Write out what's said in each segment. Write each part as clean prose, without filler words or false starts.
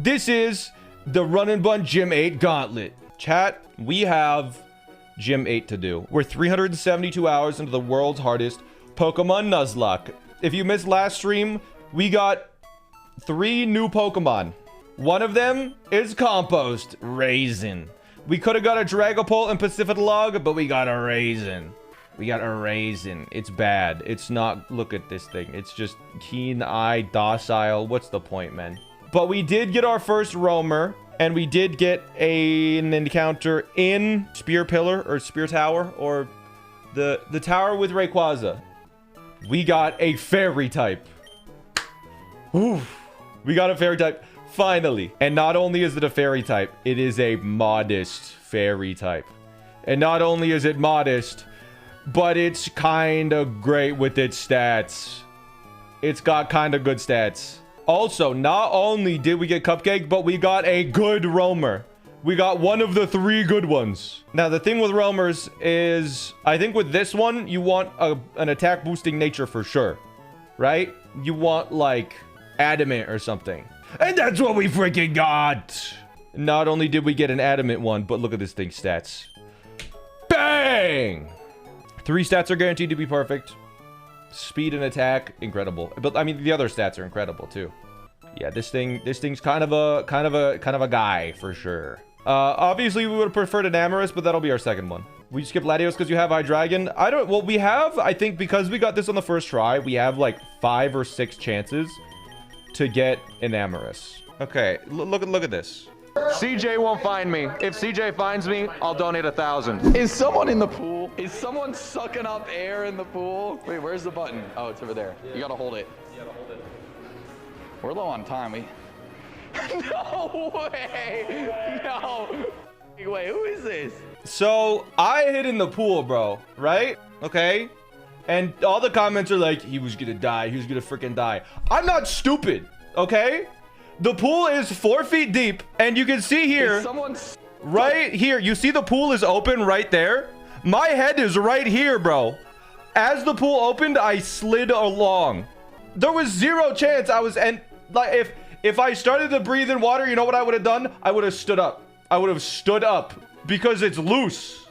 This is the Run and Bun Gym 8 Gauntlet. Chat, we have Gym 8 to do. We're 372 hours into the world's hardest Pokemon Nuzlocke. If you missed last stream, we got 3 new Pokemon. One of them is Compost Raisin. We could have got a Dragapult and Pacifitlog, but we got a Raisin. We got a Raisin. It's bad. It's not... Look at this thing. It's just keen eye, docile. What's the point, man? But we did get our first roamer, and we did get an encounter in Spear Pillar, or Spear Tower, or the tower with Rayquaza. We got a fairy type. Oof. We got a fairy type. Finally. And not only is it a fairy type, it is a modest fairy type. And not only is it modest, but it's kind of great with its stats. It's got kind of good stats. Also, not only did we get Cupcake, but we got a good roamer. We got one of the 3 good ones. Now, the thing with roamers is, I think with this one, you want an attack boosting nature for sure. Right? You want, like, adamant or something. And that's what we freaking got. Not only did we get an adamant one, but look at this thing's stats. Bang! 3 stats are guaranteed to be perfect. Speed and attack, incredible. But I mean, the other stats are incredible too. Yeah, this thing's kind of a guy for sure. Obviously we would have preferred an Amorous, but that'll be our second one. We skip Latios because you have Hydreigon. Well, we have, I think, because we got this on the first try, we have like 5 or 6 chances to get an Amorous. Okay, look at this. CJ won't find me. If CJ finds me, I'll donate 1,000. Is someone in the pool? Is someone sucking up air in the pool? Wait, where's the button? Oh, it's over there. Yeah. You gotta hold it. You gotta hold it. We're low on time. No way! No! Wait, who is this? So, I hid in the pool, bro. Right? Okay? And all the comments are like, he was gonna die. He was gonna freaking die. I'm not stupid. Okay? The pool is 4 feet deep, and you can see here, right here, you see the pool is open right there? My head is right here, bro. As the pool opened, I slid along. There was 0 chance I was, and like, if I started to breathe in water, you know what I would have done? I would have stood up. I would have stood up because it's loose.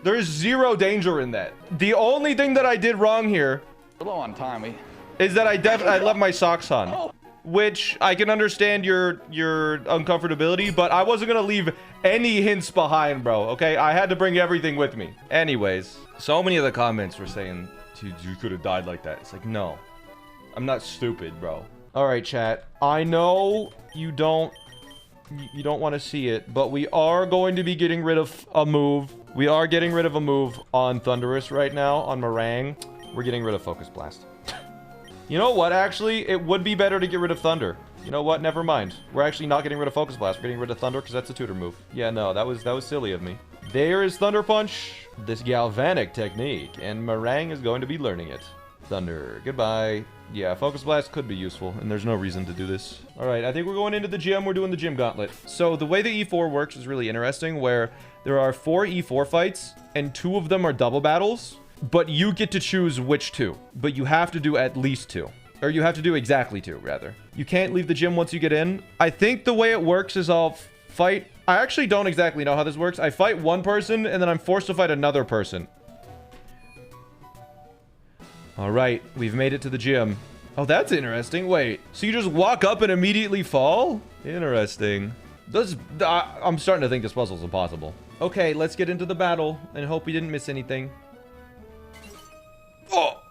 There is 0 danger in that. The only thing that I did wrong here, we're low on time, is that I left my socks on. Which I can understand your uncomfortability, but I wasn't gonna leave any hints behind, bro. Okay, I had to bring everything with me. Anyways, so many of the comments were saying, dude, you could have died like that. It's like, no, I'm not stupid, bro. All right, chat. I know you don't want to see it, but we are going to be getting rid of a move. We are getting rid of a move on Thundurus right now, on Meringue. We're getting rid of Focus Blast. You know what, actually? It would be better to get rid of Thunder. You know what? Never mind. We're actually not getting rid of Focus Blast. We're getting rid of Thunder because that's a tutor move. Yeah, no, that was silly of me. There is Thunder Punch, this galvanic technique, and Meringue is going to be learning it. Thunder, goodbye. Yeah, Focus Blast could be useful, and there's no reason to do this. All right, I think we're going into the gym. We're doing the gym gauntlet. So the way the E4 works is really interesting, where there are 4 E4 fights, and 2 of them are double battles. But you get to choose which 2. But you have to do at least 2. Or you have to do exactly 2, rather. You can't leave the gym once you get in. I think the way it works is I'll fight... I actually don't exactly know how this works. I fight one person, and then I'm forced to fight another person. Alright, we've made it to the gym. Oh, that's interesting. Wait, so you just walk up and immediately fall? Interesting. I'm starting to think this puzzle's impossible. Okay, let's get into the battle, and hope we didn't miss anything. Oh,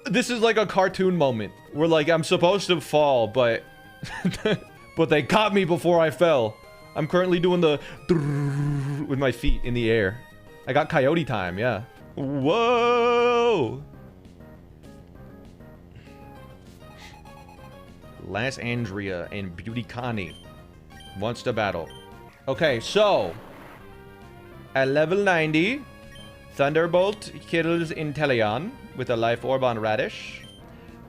this is like a cartoon moment where like I'm supposed to fall, but but they caught me before I fell. I'm currently doing the with my feet in the air. I got coyote time, yeah. Whoa. Last Andrea and Beauty Connie wants to battle. Okay, so at level 90, Thunderbolt kills Inteleon with a Life Orb on Radish.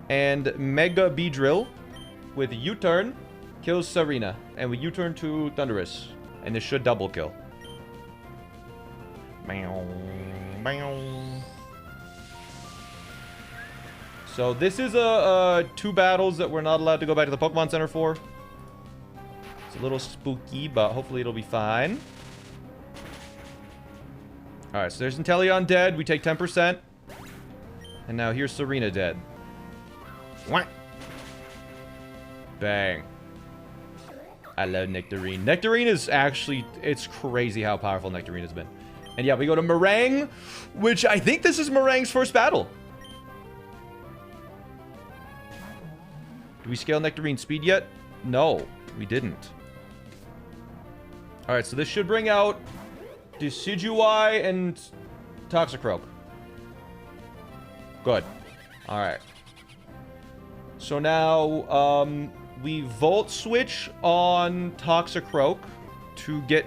And Mega Beedrill with U-turn kills Serena. And with U-turn to Thundurus. And this should double kill. So this is 2 battles that we're not allowed to go back to the Pokemon Center for. It's a little spooky, but hopefully it'll be fine. Alright, so there's Inteleon dead. We take 10%. And now here's Serena dead. What? Bang. I love Nectarine. Nectarine is actually... It's crazy how powerful Nectarine has been. And yeah, we go to Meringue, which I think this is Meringue's first battle. Do we scale Nectarine's speed yet? No, we didn't. Alright, so this should bring out Decidueye and Toxicroak. Good. Alright. So now, we Volt Switch on Toxicroak to get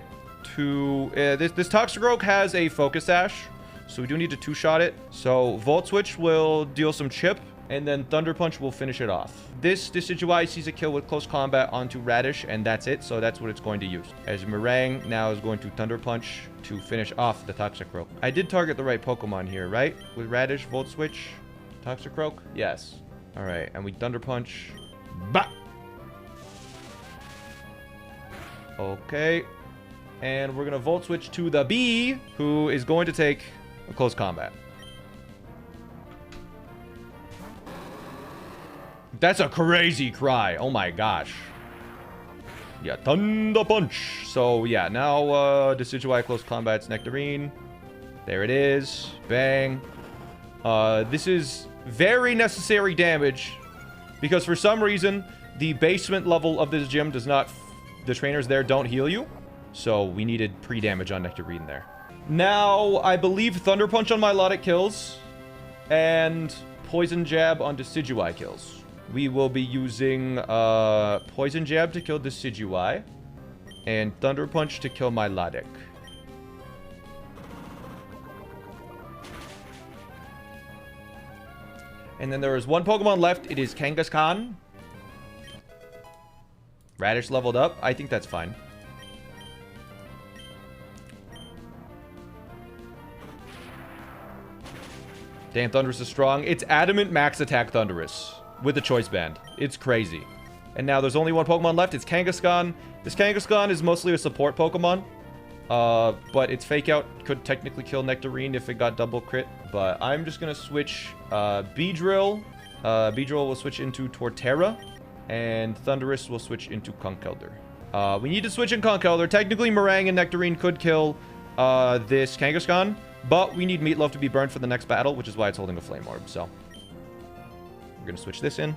to... this Toxicroak has a Focus Sash, so we do need to two-shot it. So Volt Switch will deal some chip, and then Thunder Punch will finish it off. This Decidueye sees a kill with close combat onto Radish, and that's it, so that's what it's going to use. As Meringue now is going to Thunder Punch to finish off the Toxicroak. I did target the right Pokemon here, right? With Radish, Volt Switch, Toxicroak? Yes. Alright, and we Thunder Punch. Bah! Okay. And we're going to Volt Switch to the Bee, who is going to take a close combat. That's a crazy cry. Oh my gosh. Yeah, Thunder Punch. So yeah, now Decidueye close combat's Nectarine. There it is. Bang. This is very necessary damage because for some reason the basement level of this gym does not... The trainers there don't heal you. So we needed pre-damage on Nectarine there. Now, I believe Thunder Punch on Milotic kills and Poison Jab on Decidueye kills. We will be using Poison Jab to kill Decidueye and Thunder Punch to kill Milotic. And then there is one Pokemon left. It is Kangaskhan. Radish leveled up. I think that's fine. Damn, Thundurus is strong. It's Adamant Max Attack Thundurus with the Choice Band. It's crazy. And now there's only one Pokemon left. It's Kangaskhan. This Kangaskhan is mostly a support Pokemon. But its Fake Out could technically kill Nectarine if it got double crit. But I'm just going to switch Beedrill. Beedrill will switch into Torterra. And Thundurus will switch into Conkeldurr. We need to switch in Conkeldurr. Technically, Meringue and Nectarine could kill this Kangaskhan. But we need Meatloaf to be burned for the next battle, which is why it's holding a Flame Orb. So we're going to switch this in.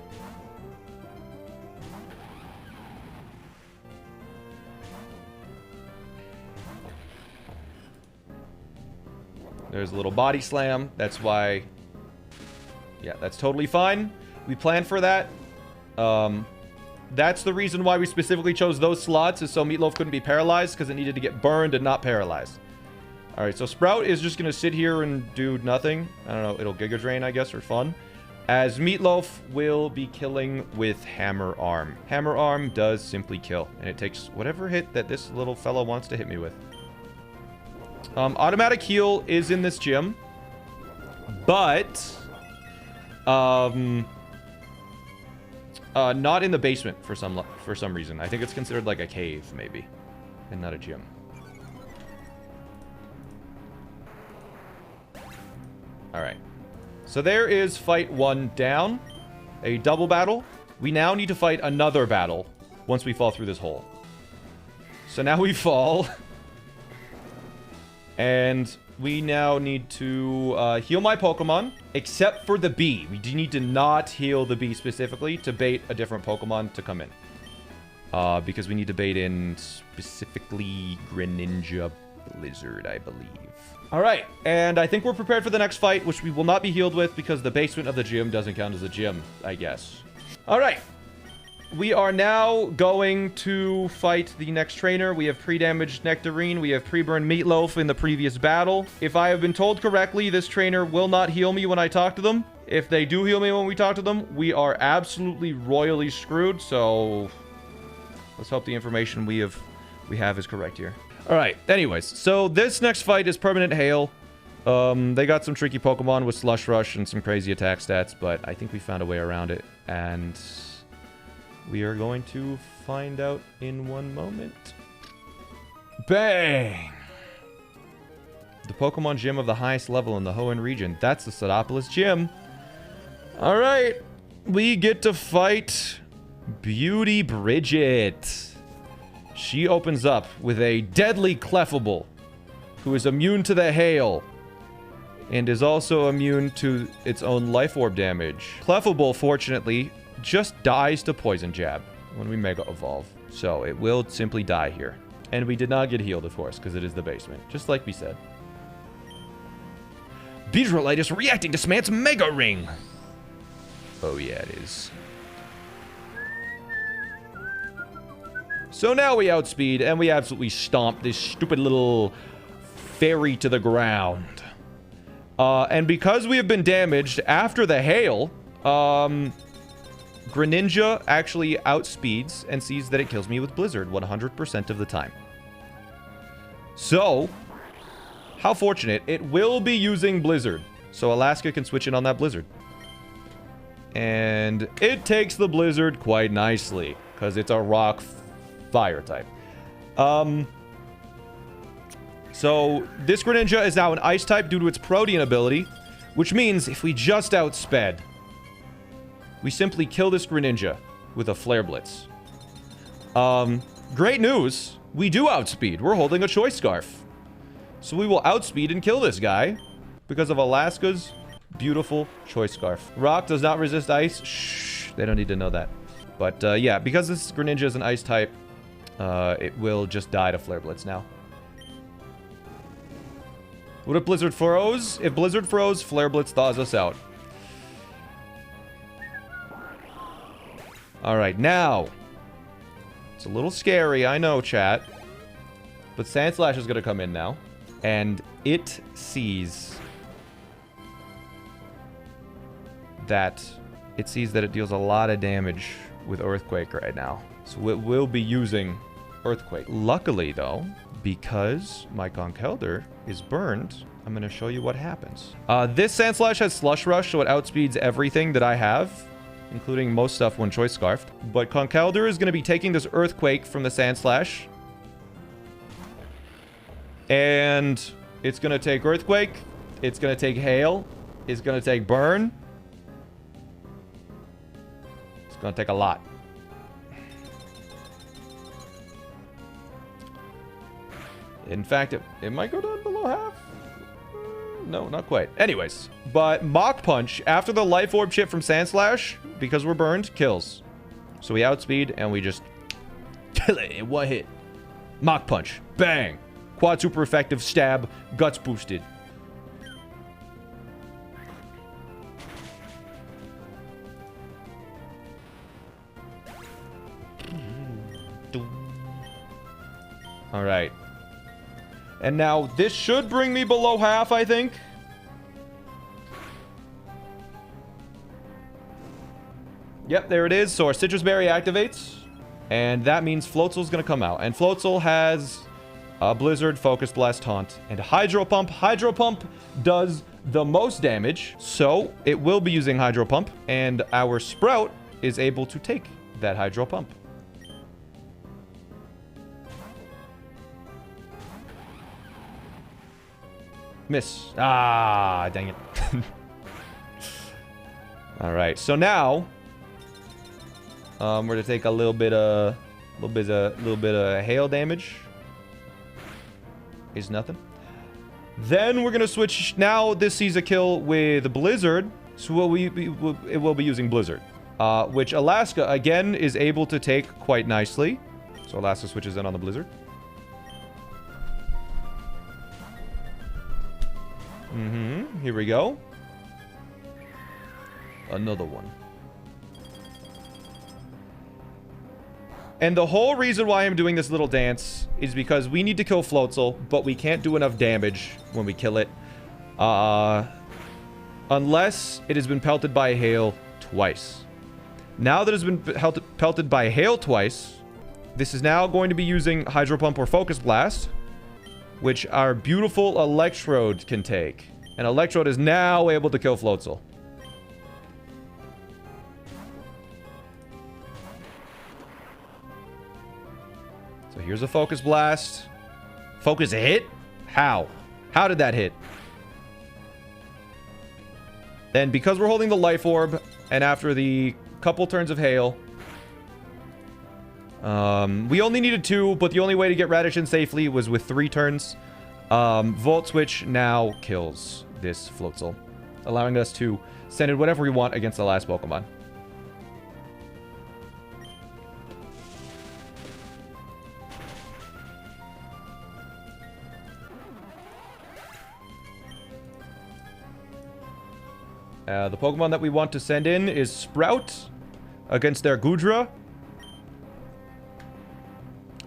There's a little body slam. That's why... Yeah, that's totally fine. We planned for that. That's the reason why we specifically chose those slots, is so Meatloaf couldn't be paralyzed, because it needed to get burned and not paralyzed. Alright, so Sprout is just going to sit here and do nothing. I don't know, it'll Giga Drain, I guess, for fun. As Meatloaf will be killing with Hammer Arm. Hammer Arm does simply kill, and it takes whatever hit that this little fellow wants to hit me with. Automatic heal is in this gym, but not in the basement for some reason. I think it's considered like a cave, maybe, and not a gym. All right, so there is fight 1 down, a double battle. We now need to fight another battle once we fall through this hole. So now we fall. And we now need to heal my Pokemon, except for the bee. We do need to not heal the bee specifically to bait a different Pokemon to come in. Because we need to bait in specifically Greninja Blizzard, I believe. All right, and I think we're prepared for the next fight, which we will not be healed with because the basement of the gym doesn't count as a gym, I guess. All right. We are now going to fight the next trainer. We have pre-damaged Nectarine. We have pre-burned Meatloaf in the previous battle. If I have been told correctly, this trainer will not heal me when I talk to them. If they do heal me when we talk to them, we are absolutely royally screwed. So let's hope the information we have is correct here. All right. Anyways, so this next fight is Permanent Hail. They got some tricky Pokemon with Slush Rush and some crazy attack stats, but I think we found a way around it. And We are going to find out in one moment. Bang! The Pokemon gym of the highest level in the Hoenn region. That's the Sodopolis gym. Alright. We get to fight Beauty Bridget. She opens up with a deadly Clefable, who is immune to the hail, and is also immune to its own Life Orb damage. Clefable, fortunately, just dies to Poison Jab when we Mega Evolve. So it will simply die here. And we did not get healed, of course, because it is the basement, just like we said. Beedrillite is reacting to SmallAnt's Mega Ring. Oh yeah, it is. So now we outspeed, and we absolutely stomp this stupid little fairy to the ground. And because we have been damaged after the hail, Greninja actually outspeeds and sees that it kills me with Blizzard 100% of the time. So, how fortunate. It will be using Blizzard. So Alaska can switch in on that Blizzard. And it takes the Blizzard quite nicely, because it's a rock fire type. So this Greninja is now an ice type due to its Protean ability, which means if we just outsped, we simply kill this Greninja with a Flare Blitz. Great news. We do outspeed. We're holding a Choice Scarf. So we will outspeed and kill this guy because of Alaska's beautiful Choice Scarf. Rock does not resist ice. Shh. They don't need to know that. But yeah, because this Greninja is an ice type, it will just die to Flare Blitz now. What if Blizzard froze? If Blizzard froze, Flare Blitz thaws us out. Alright, now. It's a little scary, I know, chat. But Sandslash is going to come in now. And it sees that it deals a lot of damage with Earthquake right now. So it will be using Earthquake. Luckily, though, because my conkeldurr is burned, I'm going to show you what happens. This Sandslash has Slush Rush, so it outspeeds everything that I have, including most stuff when Choice Scarfed. But conkeldurr is going to be taking this Earthquake from the Sandslash. And it's going to take Earthquake. It's going to take Hail. It's going to take Burn. It's going to take a lot. In fact, it might go down below half. No, not quite. Anyways, but Mach Punch, after the Life Orb chip from Sandslash, because we're burned, kills. So we outspeed, and we just kill it in one hit. Mach Punch. Bang. Quad super effective stab. Guts boosted. All right. And now this should bring me below half, I think. Yep, there it is. So our Citrus Berry activates. And that means Floatzel's going to come out. And Floatzel has a Blizzard, Focus Blast, Taunt, and Hydro Pump. Hydro Pump does the most damage. So it will be using Hydro Pump. And our Sprout is able to take that Hydro Pump. Miss. Ah, dang it. All right. So now, we're gonna take a little bit of hail damage. Is nothing. Then we're gonna switch. Now this sees a kill with Blizzard, so it will be using Blizzard, which Alaska again is able to take quite nicely. So Alaska switches in on the Blizzard. Here we go. Another one. And the whole reason why I'm doing this little dance is because we need to kill Floatzel, but we can't do enough damage when we kill it. Unless it has been pelted by hail twice. Now that it's been pelted by hail twice, this is now going to be using Hydro Pump or Focus Blast, which our beautiful Electrode can take. And Electrode is now able to kill Floatzel. So here's a focus blast. Focus hit? How? How did that hit? Then because we're holding the life orb, and after the couple turns of hail, we only needed 2, but the only way to get Radish in safely was with 3 turns. Volt Switch now kills this Floatzel, allowing us to send in whatever we want against the last Pokemon. The Pokemon that we want to send in is Sprout against their Goodra.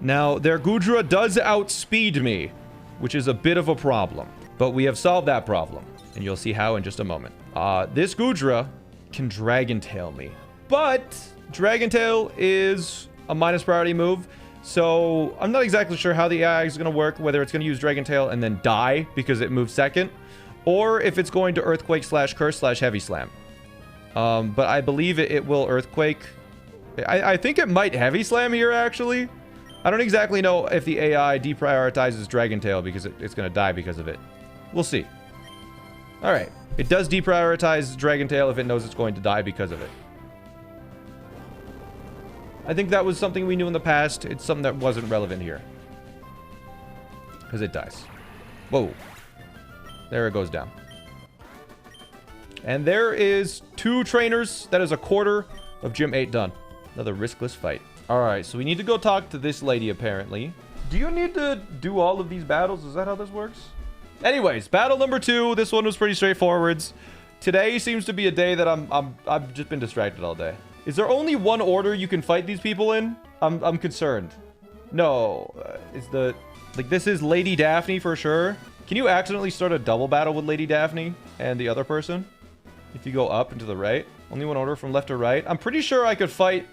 Now, their Goodra does outspeed me, which is a bit of a problem. But we have solved that problem, and you'll see how in just a moment. This Goodra can Dragon Tail me. But Dragon Tail is a minus priority move, so I'm not exactly sure how the AI is going to work, whether it's going to use Dragon Tail and then die because it moves second, or if it's going to Earthquake / Curse / Heavy Slam. But I believe it will Earthquake. I think it might Heavy Slam here, actually. I don't exactly know if the AI deprioritizes Dragon Tail because it's going to die because of it. We'll see. Alright. It does deprioritize Dragon Tail if it knows it's going to die because of it. I think that was something we knew in the past. It's something that wasn't relevant here. Because it dies. Whoa. There it goes down. And there is 2 trainers. That is a quarter of Gym 8 done. Another riskless fight. Alright, so we need to go talk to this lady, apparently. Do you need to do all of these battles? Is that how this works? Anyways, battle number 2. This one was pretty straightforward. Today seems to be a day that I've just been distracted all day. Is there only one order you can fight these people in? I'm concerned. No. Like, this is Lady Daphne for sure. Can you accidentally start a double battle with Lady Daphne and the other person? If you go up and to the right. Only one order from left to right. I'm pretty sure I could fight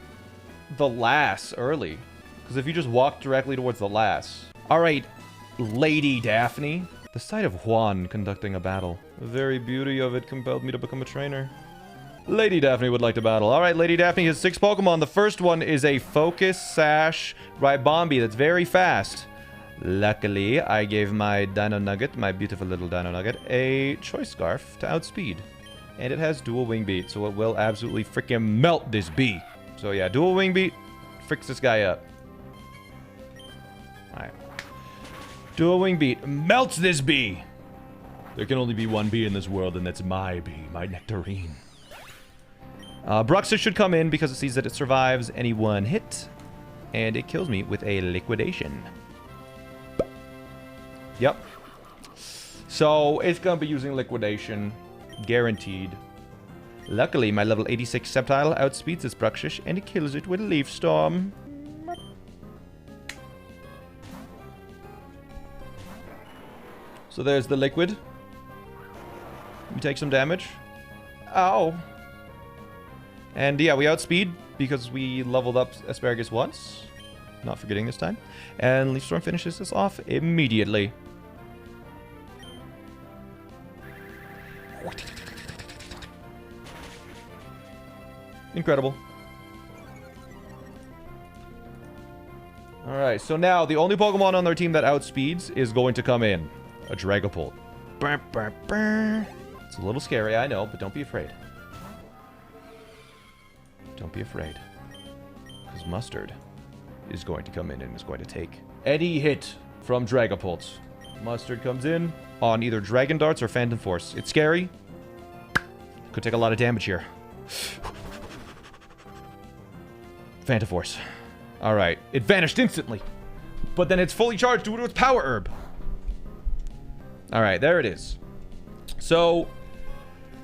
the lass early. Because if you just walk directly towards the lass. Alright, Lady Daphne. The sight of Juan conducting a battle. The very beauty of it compelled me to become a trainer. Lady Daphne would like to battle. Alright, Lady Daphne has 6 Pokemon. The first one is a Focus Sash Ribombee that's very fast. Luckily, I gave my Dino Nugget, my beautiful little Dino Nugget, a Choice Scarf to outspeed. And it has dual wing beat, so it will absolutely freaking melt this bee. So yeah, dual wing beat freaks this guy up. Alright. Dual wing beat melts this bee. There can only be one bee in this world, and that's my bee, my nectarine. Bruxish should come in because it sees that it survives any one hit. And it kills me with a liquidation. Yep. So it's going to be using liquidation. Guaranteed. Luckily, my level 86 Sceptile outspeeds this Bruxish, and it kills it with a Leaf Storm. So there's the liquid. We take some damage. Ow. And yeah, we outspeed because we leveled up Asparagus once. Not forgetting this time. And Leaf Storm finishes this off immediately. Incredible. Alright, so now the only Pokemon on their team that outspeeds is going to come in. A Dragapult. It's a little scary, I know, but don't be afraid. Don't be afraid. Because Mustard is going to come in and is going to take any hit from Dragapult. Mustard comes in on either Dragon Darts or Phantom Force. It's scary. Could take a lot of damage here. Phantom Force. Alright. It vanished instantly. But then it's fully charged due to its Power Herb. Alright, there it is. So,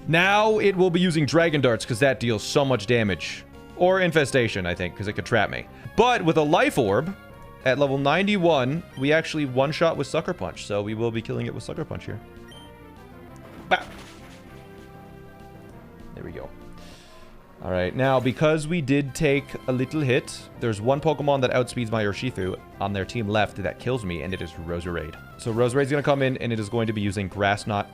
now it will be using Dragon Darts because that deals so much damage. Or Infestation, I think, because it could trap me. But with a Life Orb, at level 91, we actually one-shot with Sucker Punch. So we will be killing it with Sucker Punch here. Bah! There we go. Alright, now because we did take a little hit, there's one Pokemon that outspeeds my Urshifu on their team left that kills me, and it is Roserade. So Roserade's going to come in, and it is going to be using Grass Knot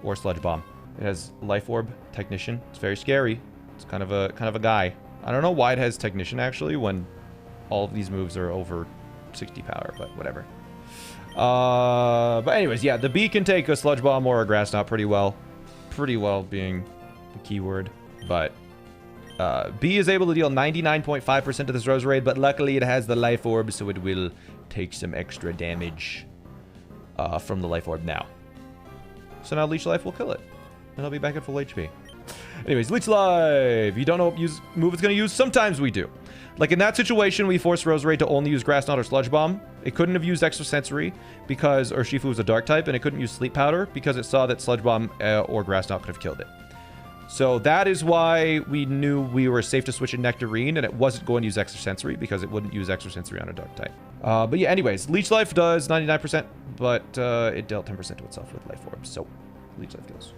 or Sludge Bomb. It has Life Orb, Technician. It's very scary. It's kind of a guy. I don't know why it has Technician, actually, when all of these moves are over 60 power, but whatever. But anyways, yeah, the bee can take a sludge bomb or a grass knot pretty well. Pretty well being the keyword. But bee is able to deal 99.5% to this Rose Raid, but luckily it has the life orb, so it will take some extra damage from the life orb now. So now Leech Life will kill it. And I'll be back at full HP. Anyways, Leech Life! You don't know what move it's going to use? Sometimes we do. Like in that situation, we forced Rose Raid to only use Grass Knot or Sludge Bomb. It couldn't have used Extra Sensory because Urshifu was a Dark type, and it couldn't use Sleep Powder because it saw that Sludge Bomb or Grass Knot could have killed it. So that is why we knew we were safe to switch in Nectarine, and it wasn't going to use Extra Sensory because it wouldn't use Extra Sensory on a Dark type. But yeah, anyways, Leech Life does 99%, but it dealt 10% to itself with Life Orbs, so Leech Life kills.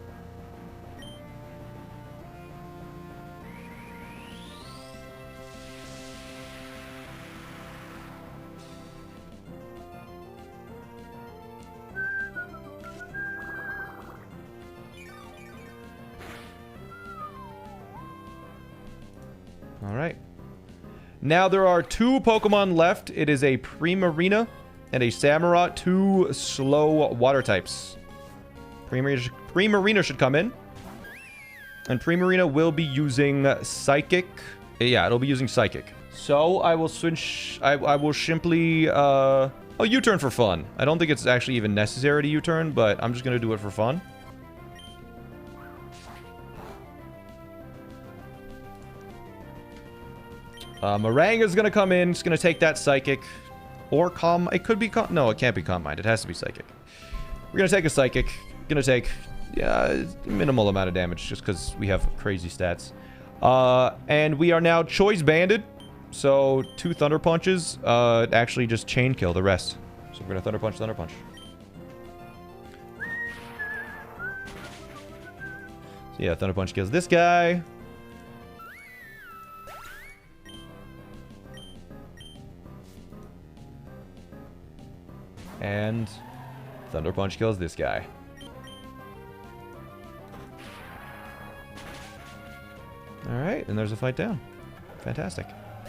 All right. Now there are 2 Pokemon left. It is a Primarina and a Samurott, 2 slow water types. Primarina should come in. And Primarina will be using Psychic. Yeah, it'll be using Psychic. So I will switch. I will simply U-turn for fun. I don't think it's actually even necessary to U-turn, but I'm just going to do it for fun. Moranga's gonna come in. It's gonna take that Psychic. Or Calm. It could be Calm. No, it can't be Calm Mind. It has to be Psychic. We're gonna take a Psychic. Gonna take, yeah, minimal amount of damage just because we have crazy stats. And we are now Choice Banded. So 2 Thunder Punches actually just chain kill the rest. So we're gonna Thunder Punch, Thunder Punch. So yeah, Thunder Punch kills this guy. And Thunder Punch kills this guy. Alright, and there's a fight down. Fantastic.